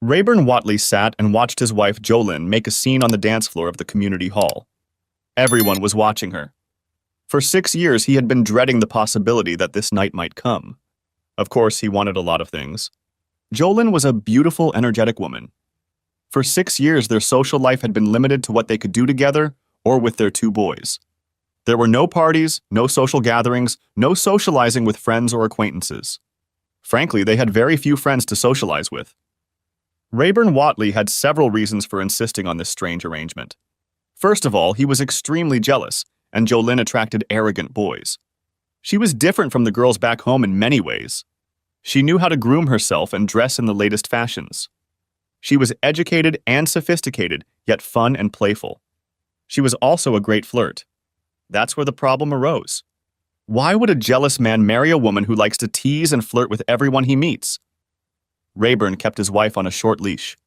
Rayburn Watley sat and watched his wife Jolyn make a scene on the dance floor of the community hall. Everyone was watching her. For 6 years, he had been dreading the possibility that this night might come. Of course, he wanted a lot of things. Jolyn was a beautiful, energetic woman. For 6 years, their social life had been limited to what they could do together or with their 2 boys. There were no parties, no social gatherings, no socializing with friends or acquaintances. Frankly, they had very few friends to socialize with. Rayburn Watley had several reasons for insisting on this strange arrangement. First of all, he was extremely jealous, and Jolyn attracted arrogant boys. She was different from the girls back home in many ways. She knew how to groom herself and dress in the latest fashions. She was educated and sophisticated, yet fun and playful. She was also a great flirt. That's where the problem arose. Why would a jealous man marry a woman who likes to tease and flirt with everyone he meets? Rayburn kept his wife on a short leash.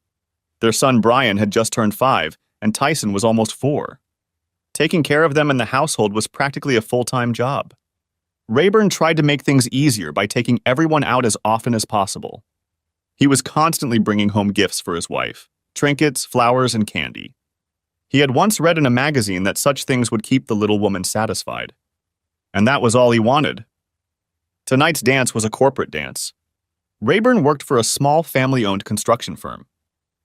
Their son Brian had just turned 5, and Tyson was almost 4. Taking care of them in the household was practically a full-time job. Rayburn tried to make things easier by taking everyone out as often as possible. He was constantly bringing home gifts for his wife, trinkets, flowers, and candy. He had once read in a magazine that such things would keep the little woman satisfied. And that was all he wanted. Tonight's dance was a corporate dance. Rayburn worked for a small family-owned construction firm.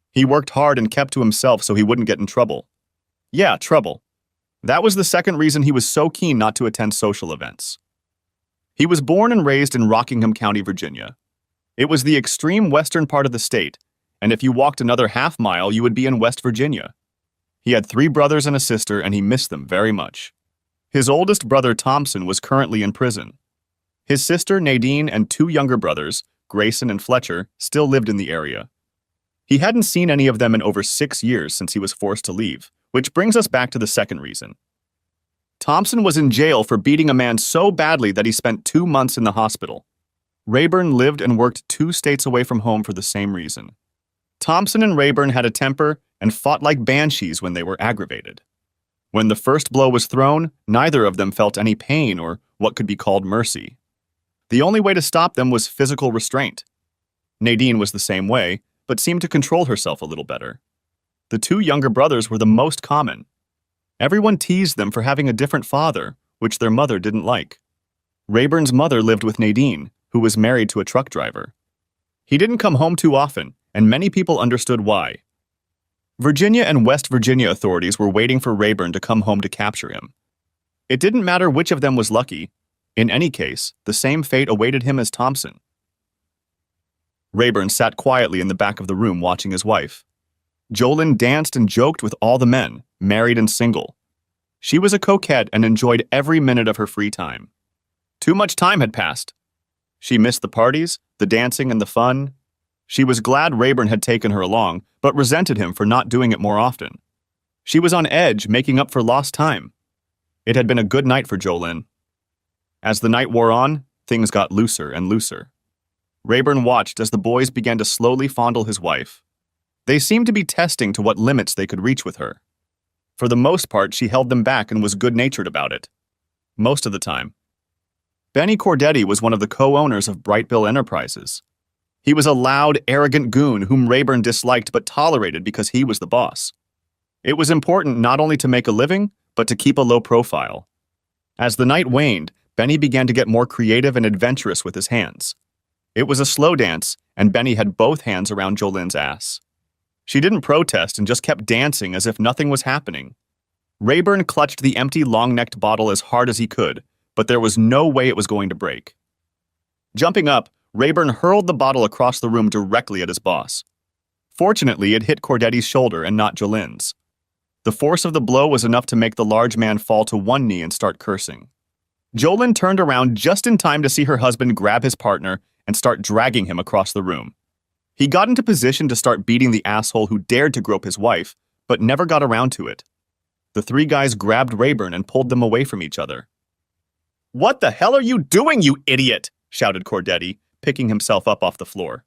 He worked hard and kept to himself so he wouldn't get in trouble. Yeah, trouble. That was the second reason he was so keen not to attend social events. He was born and raised in Rockingham County, Virginia. It was the extreme western part of the state, and if you walked another half mile, you would be in West Virginia. He had 3 brothers and a sister, and he missed them very much. His oldest brother, Thompson, was currently in prison. His sister, Nadine, and 2 younger brothers, Grayson and Fletcher, still lived in the area. He hadn't seen any of them in over 6 years since he was forced to leave, which brings us back to the second reason. Thompson was in jail for beating a man so badly that he spent 2 months in the hospital. Rayburn lived and worked 2 states away from home for the same reason. Thompson and Rayburn had a temper and fought like banshees when they were aggravated. When the first blow was thrown, neither of them felt any pain or what could be called mercy. The only way to stop them was physical restraint. Nadine was the same way, but seemed to control herself a little better. The 2 younger brothers were the most common. Everyone teased them for having a different father, which their mother didn't like. Rayburn's mother lived with Nadine, who was married to a truck driver. He didn't come home too often, and many people understood why. Virginia and West Virginia authorities were waiting for Rayburn to come home to capture him. It didn't matter which of them was lucky. In any case, the same fate awaited him as Thompson. Rayburn sat quietly in the back of the room watching his wife. Jolyn danced and joked with all the men, married and single. She was a coquette and enjoyed every minute of her free time. Too much time had passed. She missed the parties, the dancing, and the fun. She was glad Rayburn had taken her along, but resented him for not doing it more often. She was on edge, making up for lost time. It had been a good night for Jolyn. As the night wore on, things got looser and looser. Rayburn watched as the boys began to slowly fondle his wife. They seemed to be testing to what limits they could reach with her. For the most part, she held them back and was good-natured about it. Most of the time. Benny Cordetti was one of the co-owners of Brightbill Enterprises. He was a loud, arrogant goon whom Rayburn disliked but tolerated because he was the boss. It was important not only to make a living, but to keep a low profile. As the night waned, Benny began to get more creative and adventurous with his hands. It was a slow dance, and Benny had both hands around Jolyn's ass. She didn't protest and just kept dancing as if nothing was happening. Rayburn clutched the empty long-necked bottle as hard as he could, but there was no way it was going to break. Jumping up, Rayburn hurled the bottle across the room directly at his boss. Fortunately, it hit Cordetti's shoulder and not Jolyn's. The force of the blow was enough to make the large man fall to one knee and start cursing. Jolyn turned around just in time to see her husband grab his partner and start dragging him across the room. He got into position to start beating the asshole who dared to grope his wife, but never got around to it. The 3 guys grabbed Rayburn and pulled them away from each other. "What the hell are you doing, you idiot?" shouted Cordetti, picking himself up off the floor.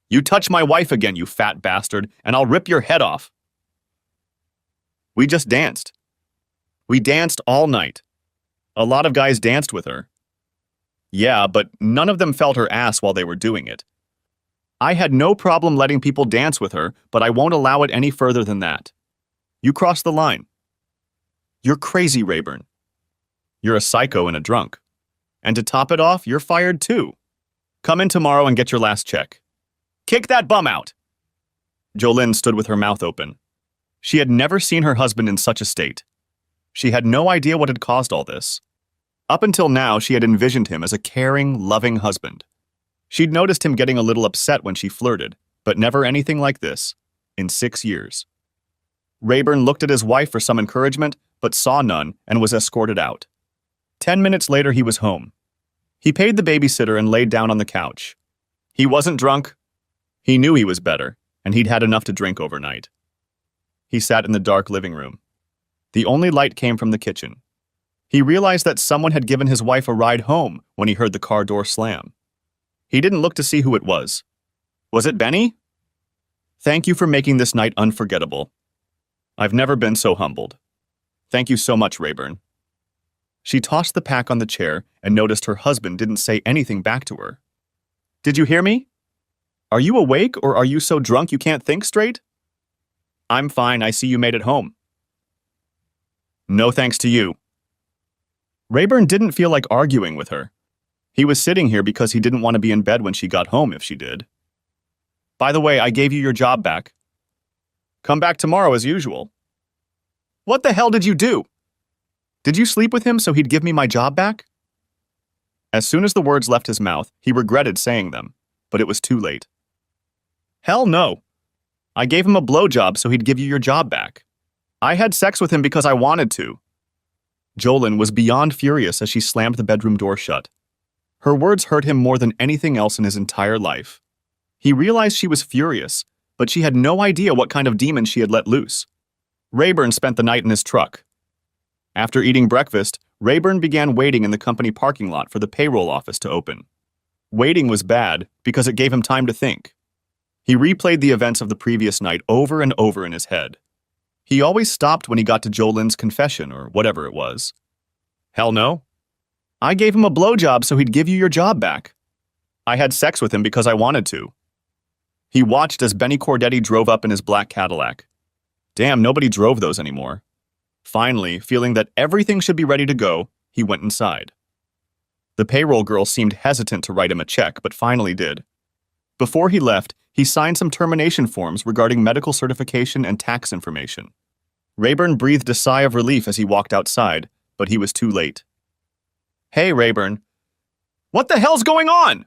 "You touch my wife again, you fat bastard, and I'll rip your head off." "We just danced. We danced all night. A lot of guys danced with her." "Yeah, but none of them felt her ass while they were doing it." I had no problem letting people dance with her, but I won't allow it any further than that. You crossed the line. You're crazy, Rayburn. You're a psycho and a drunk. And to top it off, you're fired too. Come in tomorrow and get your last check. Kick that bum out! Jolene stood with her mouth open. She had never seen her husband in such a state. She had no idea what had caused all this. Up until now, she had envisioned him as a caring, loving husband. She'd noticed him getting a little upset when she flirted, but never anything like this, in 6 years. Rayburn looked at his wife for some encouragement, but saw none and was escorted out. 10 minutes later, he was home. He paid the babysitter and laid down on the couch. He wasn't drunk. He knew he was better, and he'd had enough to drink overnight. He sat in the dark living room. The only light came from the kitchen. He realized that someone had given his wife a ride home when he heard the car door slam. He didn't look to see who it was. Was it Benny? Thank you for making this night unforgettable. I've never been so humbled. Thank you so much, Rayburn. She tossed the pack on the chair and noticed her husband didn't say anything back to her. Did you hear me? Are you awake or are you so drunk you can't think straight? I'm fine, I see you made it home. No thanks to you. Rayburn didn't feel like arguing with her. He was sitting here because he didn't want to be in bed when she got home if she did. By the way, I gave you your job back. Come back tomorrow as usual. What the hell did you do? Did you sleep with him so he'd give me my job back? As soon as the words left his mouth, he regretted saying them, but it was too late. Hell no. I gave him a blowjob so he'd give you your job back. I had sex with him because I wanted to. Jolene was beyond furious as she slammed the bedroom door shut. Her words hurt him more than anything else in his entire life. He realized she was furious, but she had no idea what kind of demon she had let loose. Rayburn spent the night in his truck. After eating breakfast, Rayburn began waiting in the company parking lot for the payroll office to open. Waiting was bad because it gave him time to think. He replayed the events of the previous night over and over in his head. He always stopped when he got to Jolene's confession or whatever it was. Hell no. I gave him a blowjob so he'd give you your job back. I had sex with him because I wanted to. He watched as Benny Cordetti drove up in his black Cadillac. Damn, nobody drove those anymore. Finally, feeling that everything should be ready to go, he went inside. The payroll girl seemed hesitant to write him a check, but finally did. Before he left, he signed some termination forms regarding medical certification and tax information. Rayburn breathed a sigh of relief as he walked outside, but he was too late. Hey, Rayburn. What the hell's going on?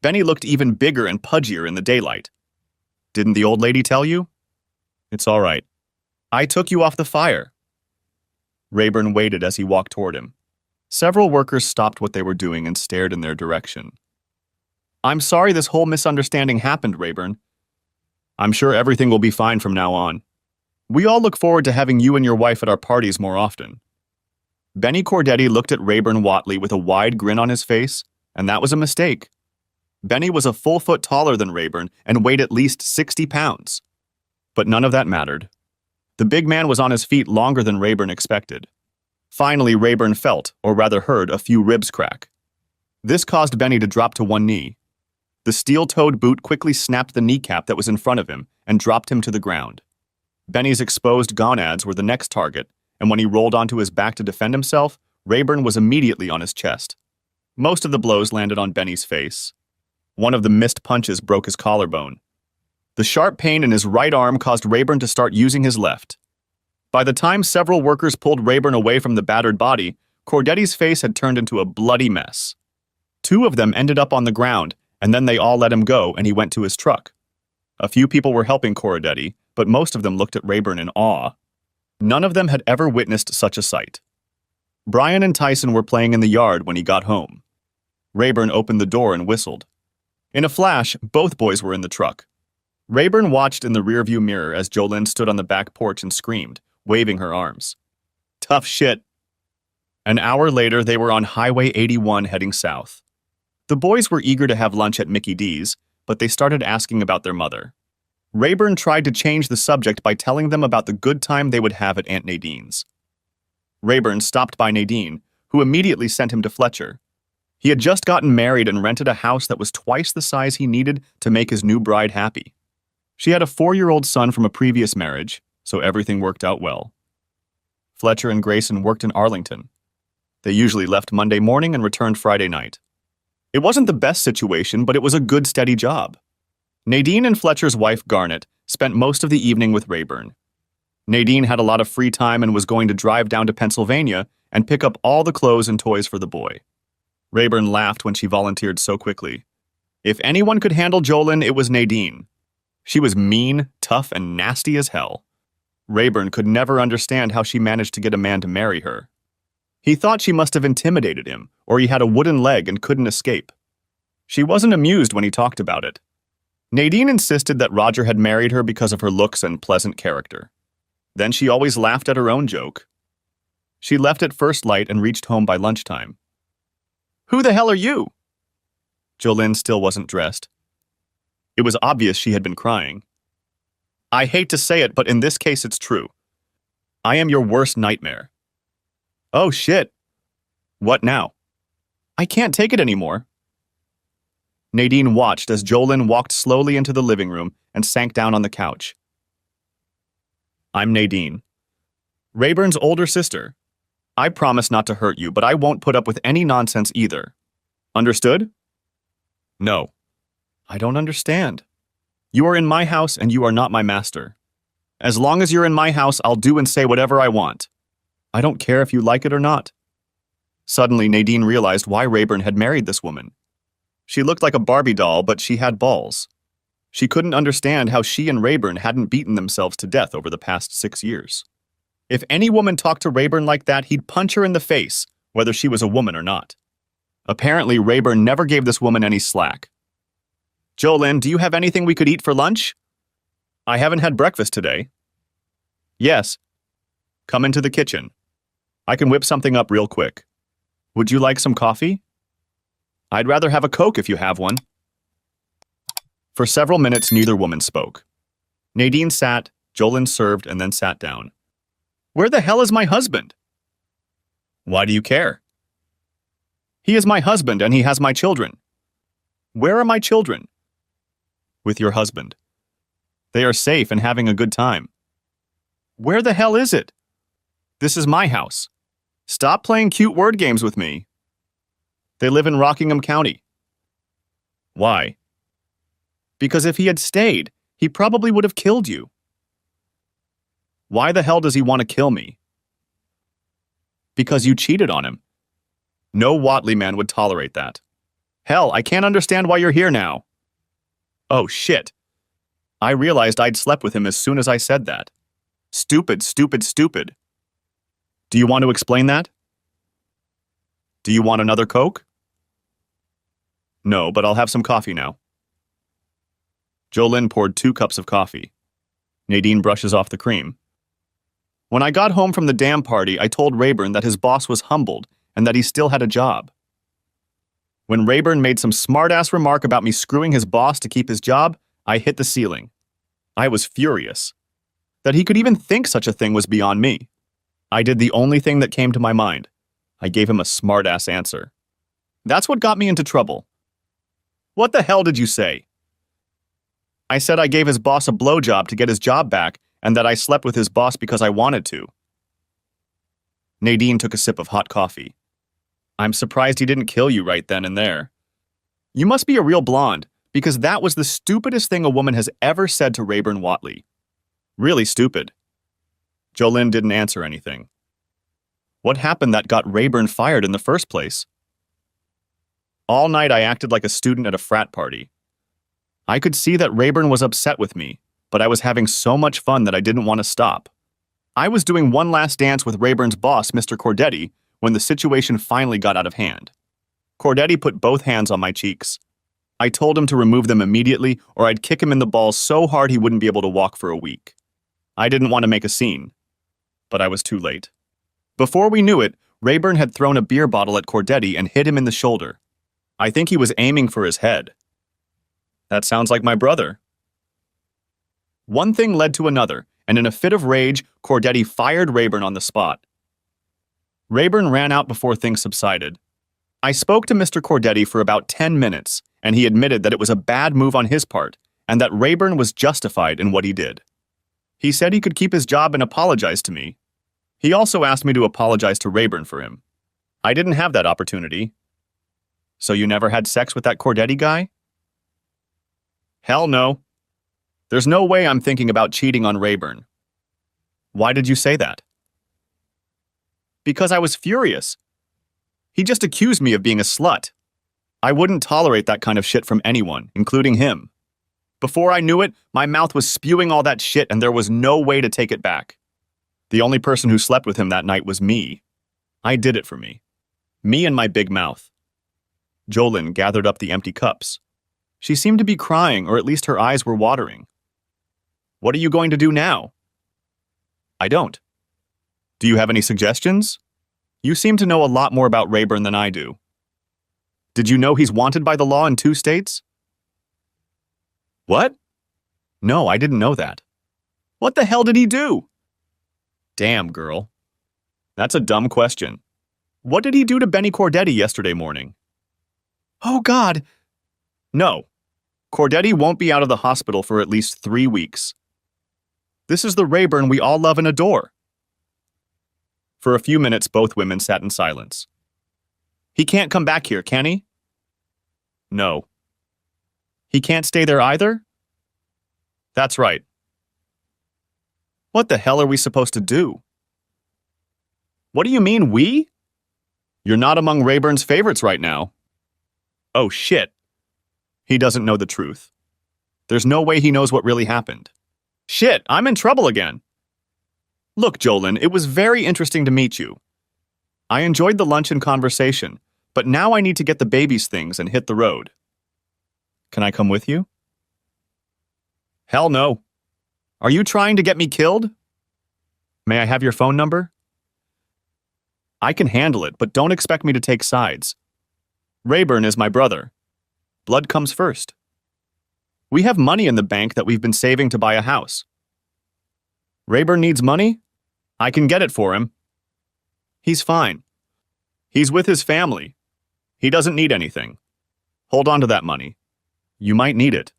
Benny looked even bigger and pudgier in the daylight. Didn't the old lady tell you? It's all right. I took you off the fire. Rayburn waited as he walked toward him. Several workers stopped what they were doing and stared in their direction. I'm sorry this whole misunderstanding happened, Rayburn. I'm sure everything will be fine from now on. We all look forward to having you and your wife at our parties more often. Benny Cordetti looked at Rayburn Watley with a wide grin on his face, and that was a mistake. Benny was a full foot taller than Rayburn and weighed at least 60 pounds. But none of that mattered. The big man was on his feet longer than Rayburn expected. Finally, Rayburn felt, or rather heard, a few ribs crack. This caused Benny to drop to one knee. The steel-toed boot quickly snapped the kneecap that was in front of him and dropped him to the ground. Benny's exposed gonads were the next target, and when he rolled onto his back to defend himself, Rayburn was immediately on his chest. Most of the blows landed on Benny's face. One of the missed punches broke his collarbone. The sharp pain in his right arm caused Rayburn to start using his left. By the time several workers pulled Rayburn away from the battered body, Cordetti's face had turned into a bloody mess. 2 of them ended up on the ground, and then they all let him go and he went to his truck. A few people were helping Cordetti, but most of them looked at Rayburn in awe. None of them had ever witnessed such a sight. Brian and Tyson were playing in the yard when he got home. Rayburn opened the door and whistled. In a flash, both boys were in the truck. Rayburn watched in the rearview mirror as Jolene stood on the back porch and screamed, waving her arms. Tough shit. An hour later, they were on Highway 81 heading south. The boys were eager to have lunch at Mickey D's, but they started asking about their mother. Rayburn tried to change the subject by telling them about the good time they would have at Aunt Nadine's. Rayburn stopped by Nadine, who immediately sent him to Fletcher. He had just gotten married and rented a house that was twice the size he needed to make his new bride happy. She had a 4-year-old son from a previous marriage, so everything worked out well. Fletcher and Grayson worked in Arlington. They usually left Monday morning and returned Friday night. It wasn't the best situation, but it was a good, steady job. Nadine and Fletcher's wife, Garnet, spent most of the evening with Rayburn. Nadine had a lot of free time and was going to drive down to Pennsylvania and pick up all the clothes and toys for the boy. Rayburn laughed when she volunteered so quickly. If anyone could handle Jolyn, it was Nadine. She was mean, tough, and nasty as hell. Rayburn could never understand how she managed to get a man to marry her. He thought she must have intimidated him, or he had a wooden leg and couldn't escape. She wasn't amused when he talked about it. Nadine insisted that Roger had married her because of her looks and pleasant character. Then she always laughed at her own joke. She left at first light and reached home by lunchtime. "Who the hell are you?" Jolyn still wasn't dressed. It was obvious she had been crying. "I hate to say it, but in this case it's true. I am your worst nightmare." "Oh shit. What now?" "I can't take it anymore." Nadine watched as Jolyn walked slowly into the living room and sank down on the couch. "I'm Nadine, Rayburn's older sister. I promise not to hurt you, but I won't put up with any nonsense either. Understood?" "No." "I don't understand. You are in my house and you are not my master. As long as you're in my house, I'll do and say whatever I want. I don't care if you like it or not." Suddenly, Nadine realized why Rayburn had married this woman. She looked like a Barbie doll, but she had balls. She couldn't understand how she and Rayburn hadn't beaten themselves to death over the past 6 years. If any woman talked to Rayburn like that, he'd punch her in the face, whether she was a woman or not. Apparently, Rayburn never gave this woman any slack. "Jolyn, do you have anything we could eat for lunch?" "I haven't had breakfast today." "Yes. Come into the kitchen. I can whip something up real quick. Would you like some coffee?" "I'd rather have a Coke if you have one." For several minutes, neither woman spoke. Nadine sat, Jolyn served, and then sat down. "Where the hell is my husband?" "Why do you care?" "He is my husband and he has my children." "Where are my children?" "With your husband. They are safe and having a good time." "Where the hell is it?" "This is my house. Stop playing cute word games with me." "They live in Rockingham County." "Why?" "Because if he had stayed, he probably would have killed you." "Why the hell does he want to kill me?" "Because you cheated on him. No Watley man would tolerate that." "Hell, I can't understand why you're here now." "Oh, shit. I realized I'd slept with him as soon as I said that. Stupid, stupid, stupid. Do you want to explain that?" "Do you want another Coke?" "No, but I'll have some coffee now." Jolyn poured 2 cups of coffee. Nadine brushes off the cream. "When I got home from the damn party, I told Rayburn that his boss was humbled and that he still had a job. When Rayburn made some smart-ass remark about me screwing his boss to keep his job, I hit the ceiling. I was furious. That he could even think such a thing was beyond me. I did the only thing that came to my mind. I gave him a smart-ass answer. That's what got me into trouble." "What the hell did you say?" "I said I gave his boss a blowjob to get his job back and that I slept with his boss because I wanted to." Nadine took a sip of hot coffee. "I'm surprised he didn't kill you right then and there. You must be a real blonde, because that was the stupidest thing a woman has ever said to Rayburn Watley. Really stupid." Jolyn didn't answer anything. What happened that got Rayburn fired in the first place? All night I acted like a student at a frat party. I could see that Rayburn was upset with me, but I was having so much fun that I didn't want to stop. I was doing one last dance with Rayburn's boss, Mr. Cordetti, when the situation finally got out of hand. Cordetti put both hands on my cheeks. I told him to remove them immediately or I'd kick him in the balls so hard he wouldn't be able to walk for a week. I didn't want to make a scene, but I was too late. Before we knew it, Rayburn had thrown a beer bottle at Cordetti and hit him in the shoulder. I think he was aiming for his head. That sounds like my brother. One thing led to another, and in a fit of rage, Cordetti fired Rayburn on the spot. Rayburn ran out before things subsided. I spoke to Mr. Cordetti for about 10 minutes, and he admitted that it was a bad move on his part, and that Rayburn was justified in what he did. He said he could keep his job and apologize to me. He also asked me to apologize to Rayburn for him. I didn't have that opportunity. So you never had sex with that Cordetti guy? Hell no. There's no way I'm thinking about cheating on Rayburn. Why did you say that? Because I was furious. He just accused me of being a slut. I wouldn't tolerate that kind of shit from anyone, including him. Before I knew it, my mouth was spewing all that shit and there was no way to take it back. The only person who slept with him that night was me. I did it for me. Me and my big mouth. Jolyn gathered up the empty cups. She seemed to be crying, or at least her eyes were watering. What are you going to do now? I don't. Do you have any suggestions? You seem to know a lot more about Rayburn than I do. Did you know he's wanted by the law in 2 states? What? No, I didn't know that. What the hell did he do? Damn, girl. That's a dumb question. What did he do to Benny Cordetti yesterday morning? Oh, God. No. Cordetti won't be out of the hospital for at least 3 weeks. This is the Rayburn we all love and adore. For a few minutes, both women sat in silence. He can't come back here, can he? No. He can't stay there either? That's right. What the hell are we supposed to do? What do you mean, we? You're not among Rayburn's favorites right now. Oh, shit. He doesn't know the truth. There's no way he knows what really happened. Shit, I'm in trouble again. Look, Jolyn, it was very interesting to meet you. I enjoyed the lunch and conversation, but now I need to get the baby's things and hit the road. Can I come with you? Hell no. Are you trying to get me killed? May I have your phone number? I can handle it, but don't expect me to take sides. Rayburn is my brother. Blood comes first. We have money in the bank that we've been saving to buy a house. Rayburn needs money? I can get it for him. He's fine. He's with his family. He doesn't need anything. Hold on to that money. You might need it.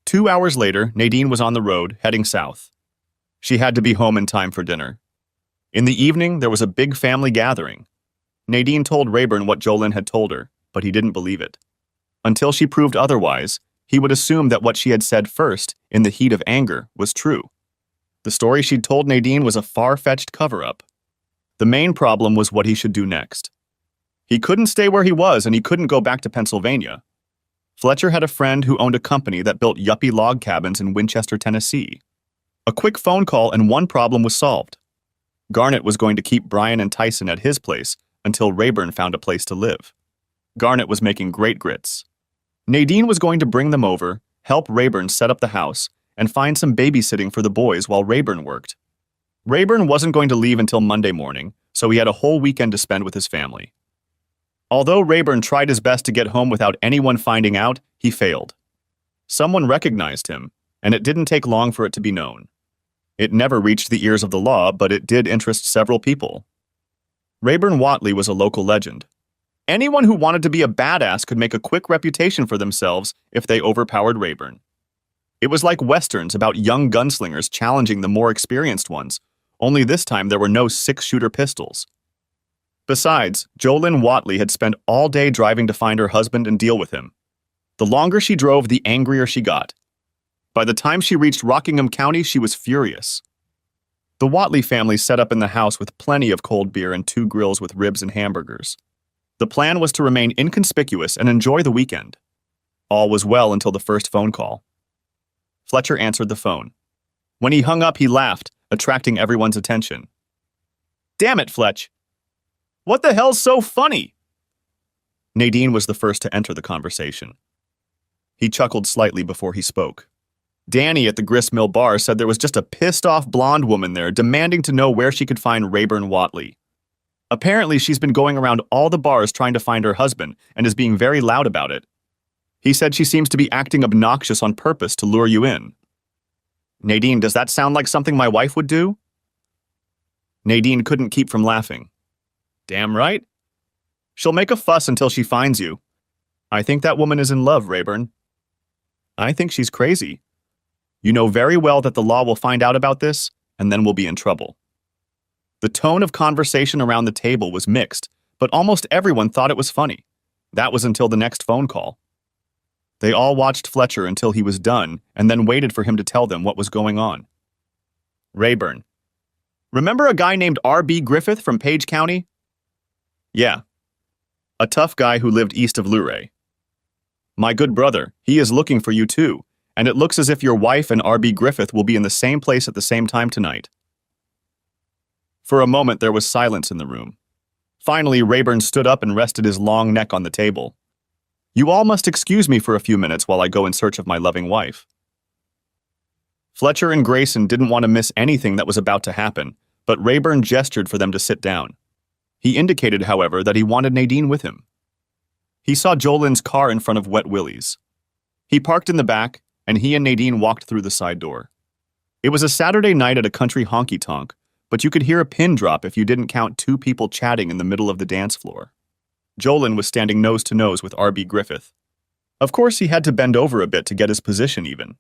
2 hours later, Nadine was on the road, heading south. She had to be home in time for dinner. In the evening, there was a big family gathering. Nadine told Rayburn what Jolyn had told her, but he didn't believe it. Until she proved otherwise, he would assume that what she had said first, in the heat of anger, was true. The story she'd told Nadine was a far-fetched cover-up. The main problem was what he should do next. He couldn't stay where he was, and he couldn't go back to Pennsylvania. Fletcher had a friend who owned a company that built yuppie log cabins in Winchester, Tennessee. A quick phone call and one problem was solved. Garnet was going to keep Brian and Tyson at his place until Rayburn found a place to live. Garnet was making great grits. Nadine was going to bring them over, help Rayburn set up the house, and find some babysitting for the boys while Rayburn worked. Rayburn wasn't going to leave until Monday morning, so he had a whole weekend to spend with his family. Although Rayburn tried his best to get home without anyone finding out, he failed. Someone recognized him, and it didn't take long for it to be known. It never reached the ears of the law, but it did interest several people. Rayburn Whatley was a local legend. Anyone who wanted to be a badass could make a quick reputation for themselves if they overpowered Rayburn. It was like westerns about young gunslingers challenging the more experienced ones, only this time there were no 6-shooter pistols. Besides, Jolyn Whatley had spent all day driving to find her husband and deal with him. The longer she drove, the angrier she got. By the time she reached Rockingham County, she was furious. The Whatley family set up in the house with plenty of cold beer and 2 grills with ribs and hamburgers. The plan was to remain inconspicuous and enjoy the weekend. All was well until the first phone call. Fletcher answered the phone. When he hung up, he laughed, attracting everyone's attention. Damn it, Fletch! What the hell's so funny? Nadine was the first to enter the conversation. He chuckled slightly before he spoke. Danny at the gristmill bar said there was just a pissed-off blonde woman there demanding to know where she could find Rayburn Whatley. Apparently, she's been going around all the bars trying to find her husband and is being very loud about it. He said she seems to be acting obnoxious on purpose to lure you in. Nadine, does that sound like something my wife would do? Nadine couldn't keep from laughing. Damn right. She'll make a fuss until she finds you. I think that woman is in love, Rayburn. I think she's crazy. You know very well that the law will find out about this, and then we'll be in trouble. The tone of conversation around the table was mixed, but almost everyone thought it was funny. That was until the next phone call. They all watched Fletcher until he was done, and then waited for him to tell them what was going on. Rayburn. Remember a guy named R.B. Griffith from Page County? Yeah. A tough guy who lived east of Luray. My good brother, he is looking for you too, and it looks as if your wife and R.B. Griffith will be in the same place at the same time tonight. For a moment there was silence in the room. Finally, Rayburn stood up and rested his long neck on the table. You all must excuse me for a few minutes while I go in search of my loving wife. Fletcher and Grayson didn't want to miss anything that was about to happen, but Rayburn gestured for them to sit down. He indicated, however, that he wanted Nadine with him. He saw Jolene's car in front of Wet Willie's. He parked in the back, and he and Nadine walked through the side door. It was a Saturday night at a country honky-tonk, but you could hear a pin drop if you didn't count two people chatting in the middle of the dance floor. Jolene was standing nose to nose with R.B. Griffith. Of course, he had to bend over a bit to get his position even.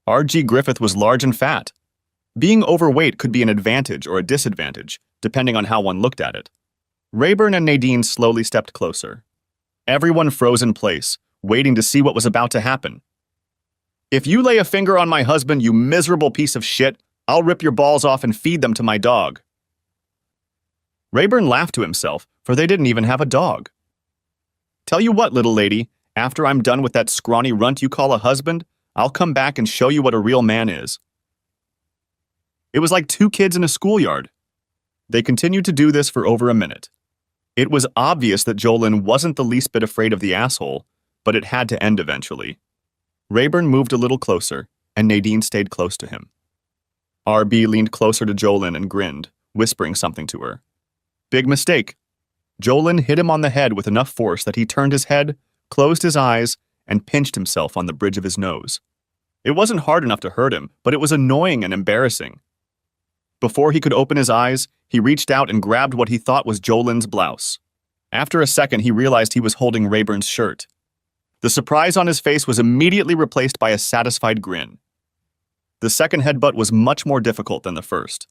R.G. Griffith was large and fat. Being overweight could be an advantage or a disadvantage, depending on how one looked at it. Rayburn and Nadine slowly stepped closer. Everyone froze in place, waiting to see what was about to happen. If you lay a finger on my husband, you miserable piece of shit, I'll rip your balls off and feed them to my dog. Rayburn laughed to himself, for they didn't even have a dog. Tell you what, little lady, after I'm done with that scrawny runt you call a husband, I'll come back and show you what a real man is. It was like two kids in a schoolyard. They continued to do this for over a minute. It was obvious that Jolene wasn't the least bit afraid of the asshole, but it had to end eventually. Rayburn moved a little closer, and Nadine stayed close to him. R.B. leaned closer to Jolene and grinned, whispering something to her. Big mistake. Jolene hit him on the head with enough force that he turned his head, closed his eyes, and pinched himself on the bridge of his nose. It wasn't hard enough to hurt him, but it was annoying and embarrassing. Before he could open his eyes, he reached out and grabbed what he thought was Jolene's blouse. After a second, he realized he was holding Rayburn's shirt. The surprise on his face was immediately replaced by a satisfied grin. The second headbutt was much more difficult than the first.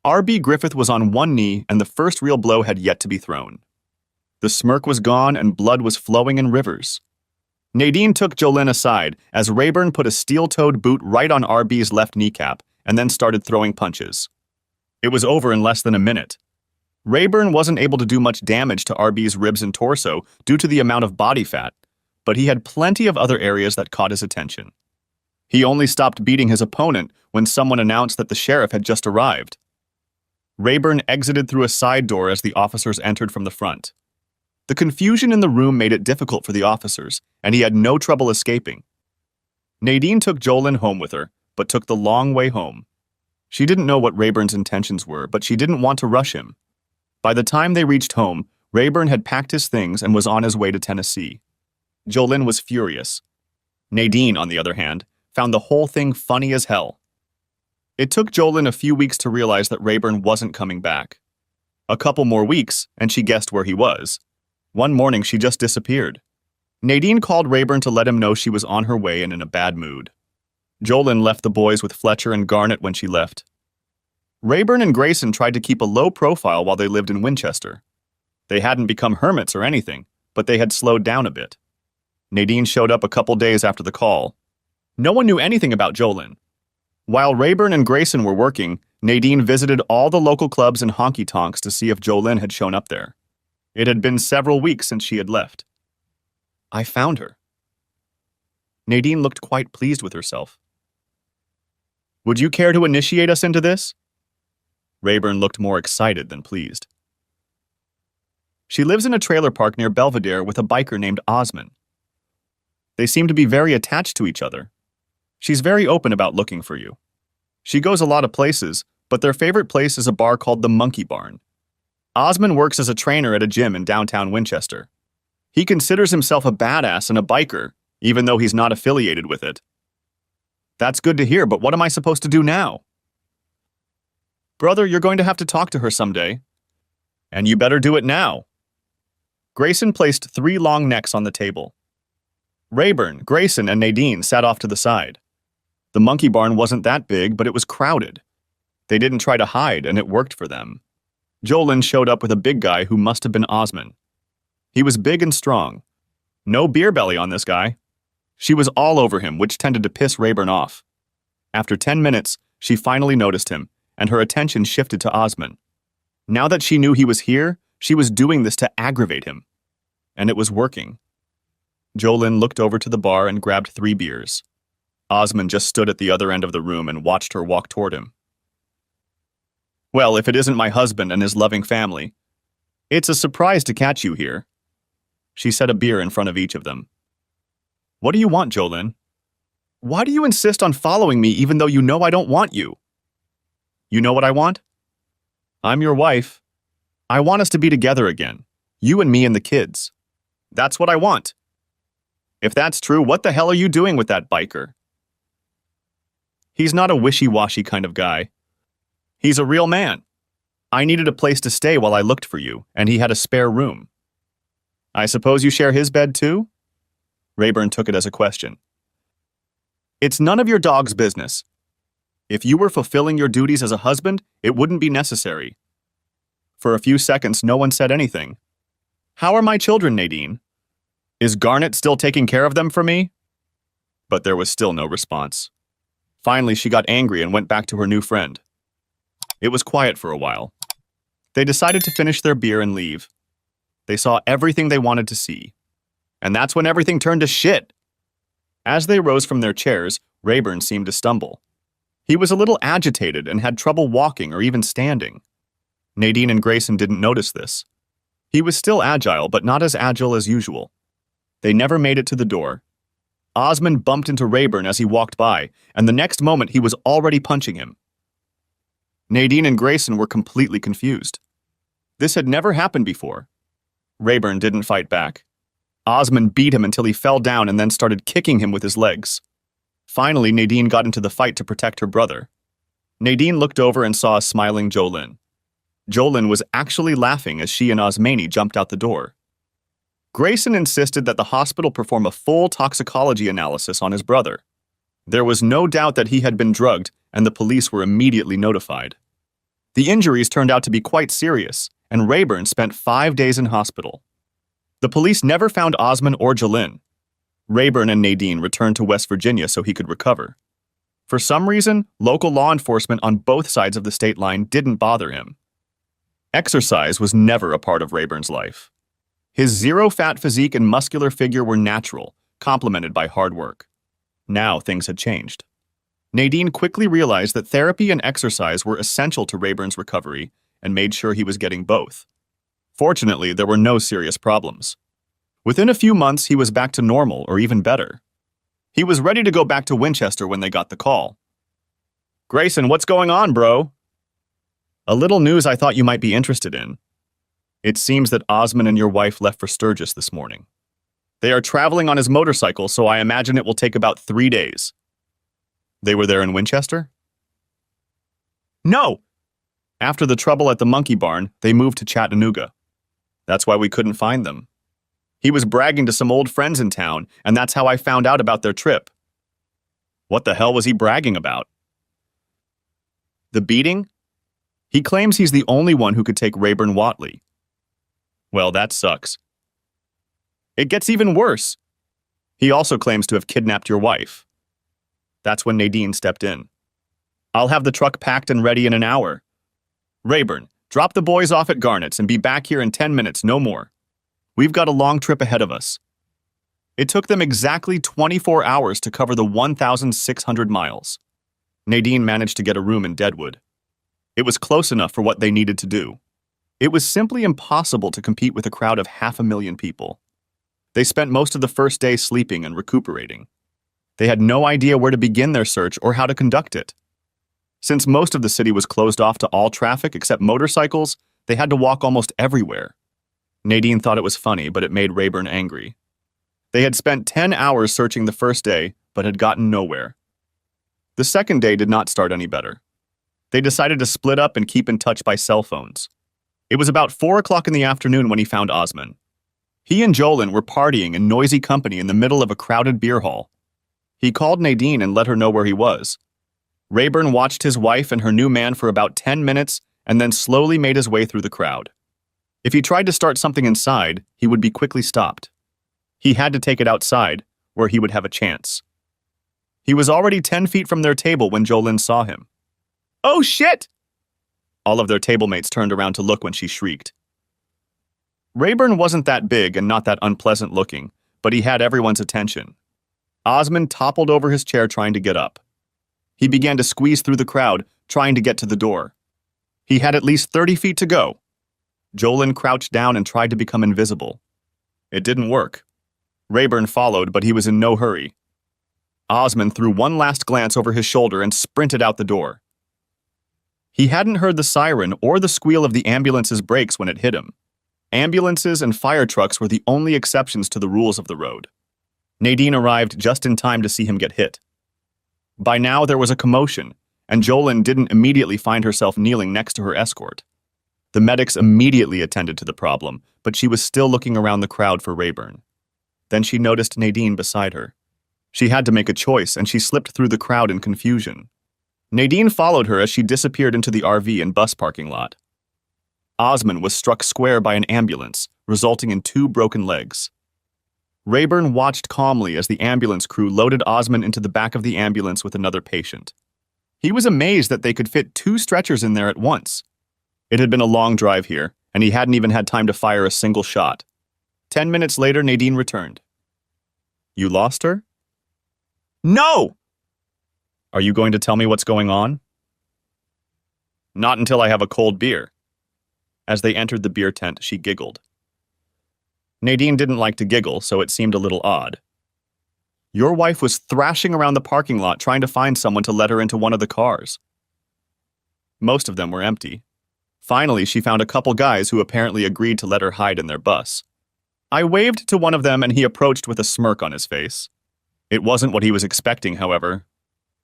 R.B. Griffith was on one knee, and the first real blow had yet to be thrown. The smirk was gone, and blood was flowing in rivers. Nadine took Jolene aside as Rayburn put a steel-toed boot right on R.B.'s left kneecap and then started throwing punches. It was over in less than a minute. Rayburn wasn't able to do much damage to R.B.'s ribs and torso due to the amount of body fat, but he had plenty of other areas that caught his attention. He only stopped beating his opponent when someone announced that the sheriff had just arrived. Rayburn exited through a side door as the officers entered from the front. The confusion in the room made it difficult for the officers, and he had no trouble escaping. Nadine took Jolene home with her, but took the long way home. She didn't know what Rayburn's intentions were, but she didn't want to rush him. By the time they reached home, Rayburn had packed his things and was on his way to Tennessee. Jolene was furious. Nadine, on the other hand, found the whole thing funny as hell. It took Jolene a few weeks to realize that Rayburn wasn't coming back. A couple more weeks, and she guessed where he was. One morning, she just disappeared. Nadine called Rayburn to let him know she was on her way and in a bad mood. Jolene left the boys with Fletcher and Garnet when she left. Rayburn and Grayson tried to keep a low profile while they lived in Winchester. They hadn't become hermits or anything, but they had slowed down a bit. Nadine showed up a couple days after the call. No one knew anything about Jolene. While Rayburn and Grayson were working, Nadine visited all the local clubs and honky-tonks to see if Jolene had shown up there. It had been several weeks since she had left. I found her. Nadine looked quite pleased with herself. Would you care to initiate us into this? Rayburn looked more excited than pleased. She lives in a trailer park near Belvedere with a biker named Osman. They seem to be very attached to each other. She's very open about looking for you. She goes a lot of places, but their favorite place is a bar called the Monkey Barn. Osman works as a trainer at a gym in downtown Winchester. He considers himself a badass and a biker, even though he's not affiliated with it. That's good to hear, but what am I supposed to do now? Brother, you're going to have to talk to her someday. And you better do it now. Grayson placed 3 long necks on the table. Rayburn, Grayson, and Nadine sat off to the side. The monkey barn wasn't that big, but it was crowded. They didn't try to hide, and it worked for them. Jolin showed up with a big guy who must have been Osman. He was big and strong. No beer belly on this guy. She was all over him, which tended to piss Rayburn off. After 10 minutes, she finally noticed him, and her attention shifted to Osman. Now that she knew he was here, she was doing this to aggravate him. And it was working. Jolin looked over to the bar and grabbed 3 beers. Osman just stood at the other end of the room and watched her walk toward him. "Well, if it isn't my husband and his loving family. It's a surprise to catch you here." She set a beer in front of each of them. "What do you want, Jolin? Why do you insist on following me even though you know I don't want you?" "You know what I want? I'm your wife. I want us to be together again. You and me and the kids. That's what I want. If that's true, what the hell are you doing with that biker?" "He's not a wishy-washy kind of guy. He's a real man. I needed a place to stay while I looked for you, and he had a spare room." "I suppose you share his bed too?" Rayburn took it as a question. "It's none of your dog's business. If you were fulfilling your duties as a husband, it wouldn't be necessary." For a few seconds, no one said anything. "How are my children, Nadine? Is Garnet still taking care of them for me?" But there was still no response. Finally, she got angry and went back to her new friend. It was quiet for a while. They decided to finish their beer and leave. They saw everything they wanted to see. And that's when everything turned to shit. As they rose from their chairs, Rayburn seemed to stumble. He was a little agitated and had trouble walking or even standing. Nadine and Grayson didn't notice this. He was still agile, but not as agile as usual. They never made it to the door. Osman bumped into Rayburn as he walked by, and the next moment he was already punching him. Nadine and Grayson were completely confused. This had never happened before. Rayburn didn't fight back. Osman beat him until he fell down and then started kicking him with his legs. Finally, Nadine got into the fight to protect her brother. Nadine looked over and saw a smiling Jolin. Jolin was actually laughing as she and Osmani jumped out the door. Grayson insisted that the hospital perform a full toxicology analysis on his brother. There was no doubt that he had been drugged, and the police were immediately notified. The injuries turned out to be quite serious, and Rayburn spent 5 days in hospital. The police never found Osman or Jolin. Rayburn and Nadine returned to West Virginia so he could recover. For some reason, local law enforcement on both sides of the state line didn't bother him. Exercise was never a part of Rayburn's life. His zero-fat physique and muscular figure were natural, complemented by hard work. Now things had changed. Nadine quickly realized that therapy and exercise were essential to Rayburn's recovery and made sure he was getting both. Fortunately, there were no serious problems. Within a few months, he was back to normal or even better. He was ready to go back to Winchester when they got the call. "Grayson, what's going on, bro?" "A little news I thought you might be interested in. It seems that Osman and your wife left for Sturgis this morning. They are traveling on his motorcycle, so I imagine it will take about 3 days." "They were there in Winchester?" "No! After the trouble at the monkey barn, they moved to Chattanooga. That's why we couldn't find them. He was bragging to some old friends in town, and that's how I found out about their trip." "What the hell was he bragging about?" "The beating? He claims he's the only one who could take Rayburn Watley." "Well, that sucks. It gets even worse. He also claims to have kidnapped your wife." That's when Nadine stepped in. "I'll have the truck packed and ready in an hour. Rayburn, drop the boys off at Garnet's and be back here in 10 minutes, no more. We've got a long trip ahead of us." It took them exactly 24 hours to cover the 1,600 miles. Nadine managed to get a room in Deadwood. It was close enough for what they needed to do. It was simply impossible to compete with a crowd of 500,000 people. They spent most of the first day sleeping and recuperating. They had no idea where to begin their search or how to conduct it. Since most of the city was closed off to all traffic except motorcycles, they had to walk almost everywhere. Nadine thought it was funny, but it made Rayburn angry. They had spent 10 hours searching the first day, but had gotten nowhere. The second day did not start any better. They decided to split up and keep in touch by cell phones. It was about 4 o'clock in the afternoon when he found Osman. He and Jolin were partying in noisy company in the middle of a crowded beer hall. He called Nadine and let her know where he was. Rayburn watched his wife and her new man for about 10 minutes and then slowly made his way through the crowd. If he tried to start something inside, he would be quickly stopped. He had to take it outside, where he would have a chance. He was already 10 feet from their table when Jolin saw him. "Oh, shit!" All of their table mates turned around to look when she shrieked. Rayburn wasn't that big and not that unpleasant looking, but he had everyone's attention. Osmond toppled over his chair trying to get up. He began to squeeze through the crowd, trying to get to the door. He had at least 30 feet to go. Jolin crouched down and tried to become invisible. It didn't work. Rayburn followed, but he was in no hurry. Osmond threw one last glance over his shoulder and sprinted out the door. He hadn't heard the siren or the squeal of the ambulance's brakes when it hit him. Ambulances and fire trucks were the only exceptions to the rules of the road. Nadine arrived just in time to see him get hit. By now there was a commotion, and Jolin didn't immediately find herself kneeling next to her escort. The medics immediately attended to the problem, but she was still looking around the crowd for Rayburn. Then she noticed Nadine beside her. She had to make a choice, and she slipped through the crowd in confusion. Nadine followed her as she disappeared into the RV and bus parking lot. Osmond was struck square by an ambulance, resulting in 2 broken legs. Rayburn watched calmly as the ambulance crew loaded Osmond into the back of the ambulance with another patient. He was amazed that they could fit 2 stretchers in there at once. It had been a long drive here, and he hadn't even had time to fire a single shot. 10 minutes later, Nadine returned. "You lost her?" "No!" "Are you going to tell me what's going on?" "Not until I have a cold beer." As they entered the beer tent, she giggled. Nadine didn't like to giggle, so it seemed a little odd. "Your wife was thrashing around the parking lot trying to find someone to let her into one of the cars." Most of them were empty. Finally, she found a couple guys who apparently agreed to let her hide in their bus. I waved to one of them and he approached with a smirk on his face. It wasn't what he was expecting, however.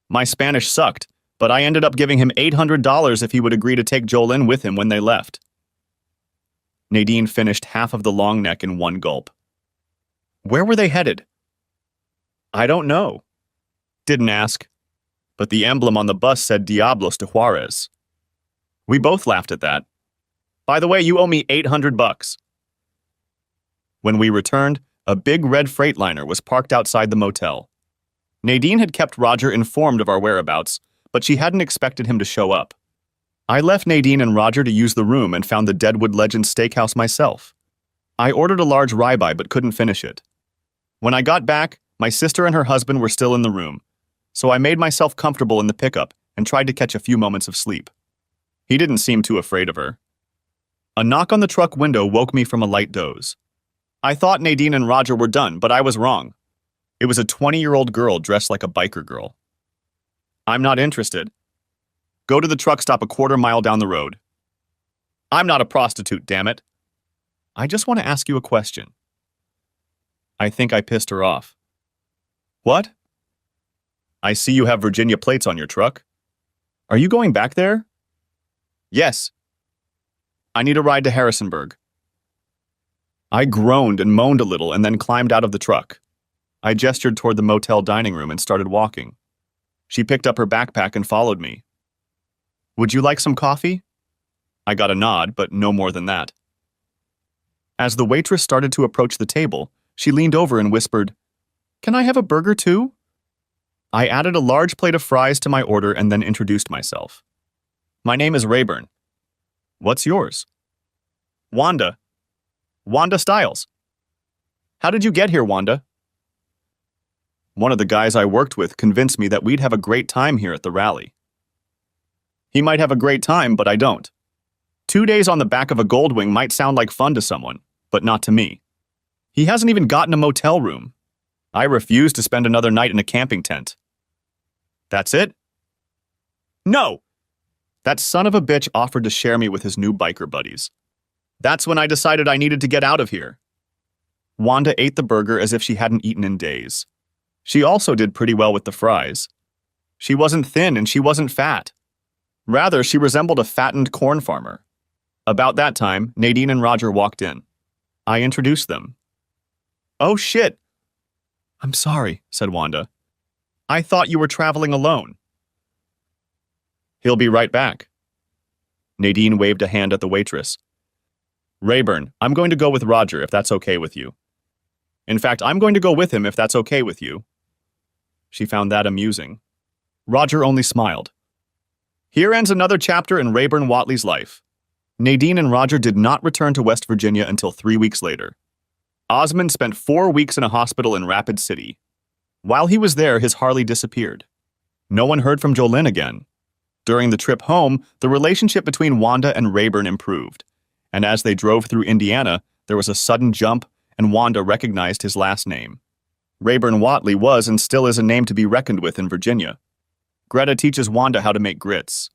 My Spanish sucked, but I ended up giving him $800 if he would agree to take Jolin with him when they left. Nadine finished half of the long neck in one gulp. "Where were they headed?" "I don't know." "Didn't ask. But the emblem on the bus said Diablos de Juarez." We both laughed at that. "By the way, you owe me $800. When we returned, a big red Freightliner was parked outside the motel. Nadine had kept Roger informed of our whereabouts, but she hadn't expected him to show up. I left Nadine and Roger to use the room and found the Deadwood Legends Steakhouse myself. I ordered a large ribeye but couldn't finish it. When I got back, my sister and her husband were still in the room, so I made myself comfortable in the pickup and tried to catch a few moments of sleep. He didn't seem too afraid of her. A knock on the truck window woke me from a light doze. I thought Nadine and Roger were done, but I was wrong. It was a 20-year-old girl dressed like a biker girl. "I'm not interested." "Go to the truck stop a quarter mile down the road." "I'm not a prostitute, damn it." "I just want to ask you a question." I think I pissed her off. "What?" "I see you have Virginia plates on your truck. Are you going back there?" "Yes." "I need a ride to Harrisonburg." I groaned and moaned a little and then climbed out of the truck. I gestured toward the motel dining room and started walking. She picked up her backpack and followed me. "Would you like some coffee?" I got a nod, but no more than that. As the waitress started to approach the table, she leaned over and whispered, "Can I have a burger too?" I added a large plate of fries to my order and then introduced myself. "My name is Rayburn." "What's yours?" "Wanda. Wanda Stiles." "How did you get here, Wanda?" "One of the guys I worked with convinced me that we'd have a great time here at the rally." "He might have a great time, but I don't. 2 days on the back of a Goldwing might sound like fun to someone, but not to me. He hasn't even gotten a motel room. I refuse to spend another night in a camping tent." "That's it?" "No!" That son of a bitch offered to share me with his new biker buddies. That's when I decided I needed to get out of here. Wanda ate the burger as if she hadn't eaten in days. She also did pretty well with the fries. She wasn't thin and she wasn't fat. Rather, she resembled a fattened corn farmer. About that time, Nadine and Roger walked in. I introduced them. Oh shit! I'm sorry, said Wanda. I thought you were traveling alone. He'll be right back. Nadine waved a hand at the waitress. Rayburn, I'm going to go with Roger if that's okay with you. In fact, I'm going to go with him if that's okay with you. She found that amusing. Roger only smiled. Here ends another chapter in Rayburn Watley's life. Nadine and Roger did not return to West Virginia until 3 weeks later. Osmond spent 4 weeks in a hospital in Rapid City. While he was there, his Harley disappeared. No one heard from Jolene again. During the trip home, the relationship between Wanda and Rayburn improved, and as they drove through Indiana, there was a sudden jump, and Wanda recognized his last name. Rayburn Watley was and still is a name to be reckoned with in Virginia. Greta teaches Wanda how to make grits.